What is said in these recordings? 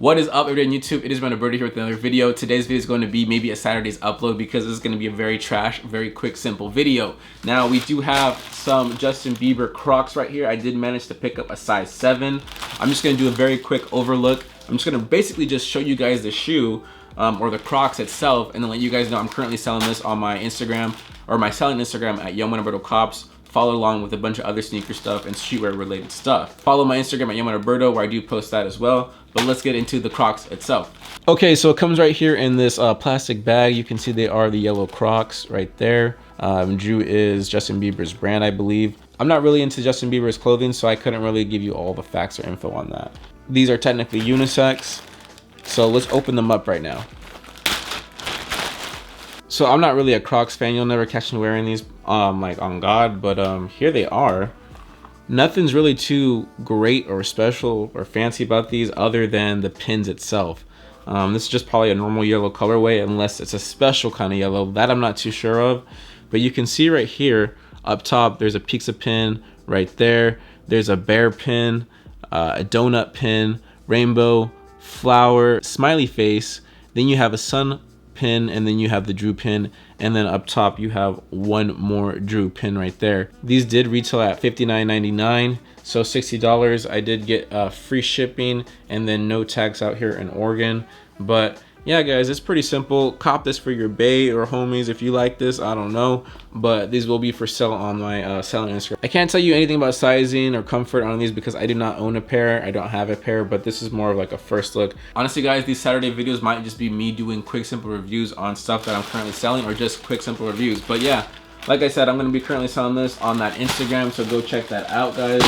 What is up, everybody on YouTube? It is Roberto here with another video. Today's video is going to be maybe a Saturday's upload because this is going to be a very very quick, simple video. Now, we do have some Justin Bieber Crocs right here. I did manage to pick up a size 7. I'm just going to do a very quick overlook. I'm just going to basically just show you guys the shoe or the Crocs itself, and then let you guys know I'm currently selling this on my Instagram, or my selling Instagram at YoungManAlbertoCops. Follow along with a bunch of other sneaker stuff and streetwear related stuff. Follow my Instagram at YoungManAlberto, where I do post that as well. But let's get into the Crocs itself. Okay, so it comes right here in this plastic bag. You can see they are the yellow Crocs right there. Drew is Justin Bieber's brand, I believe. I'm not really into Justin Bieber's clothing, so I couldn't really give you all the facts or info on that. These are technically unisex, so let's open them up right now. So I'm not really a Crocs fan. You'll never catch me wearing these, like on God, but here they are. Nothing's really too great or special or fancy about these other than the pins itself. This is just probably a normal yellow colorway, unless it's a special kind of yellow. That I'm not too sure of. But you can see right here up top, there's a pizza pin right there. There's a bear pin, a donut pin, rainbow, flower, smiley face. Then you have a sun pin, and then you have the Drew pin, and then up top you have one more Drew pin right there. These did retail at $59.99, so $60. I did get free shipping and then no tags out here in Oregon. But yeah, guys, it's pretty simple. Cop this for your bae or homies if you like this. I don't know, but these will be for sale on my selling Instagram. I can't tell you anything about sizing or comfort on these because I do not own a pair. I don't have a pair, but this is more of like a first look. Honestly, guys, these Saturday videos might just be me doing quick, simple reviews on stuff that I'm currently selling, or just quick, simple reviews. But yeah, like I said, I'm going to be currently selling this on that Instagram, so go check that out, guys.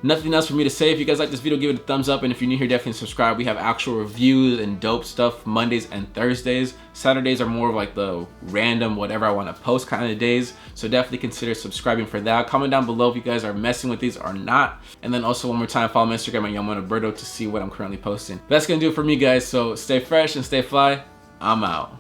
Nothing else for me to say. If you guys like this video, give it a thumbs up, and if you're new here, definitely subscribe. We have actual reviews and dope stuff Mondays and Thursdays. Saturdays are more of like the random whatever I want to post kind of days, so definitely consider subscribing for that. Comment down below if you guys are messing with these or not, and then also one more time, follow my Instagram at YoungManAlberto to see what I'm currently posting. That's gonna do it for me, guys, so stay fresh and stay fly. I'm out.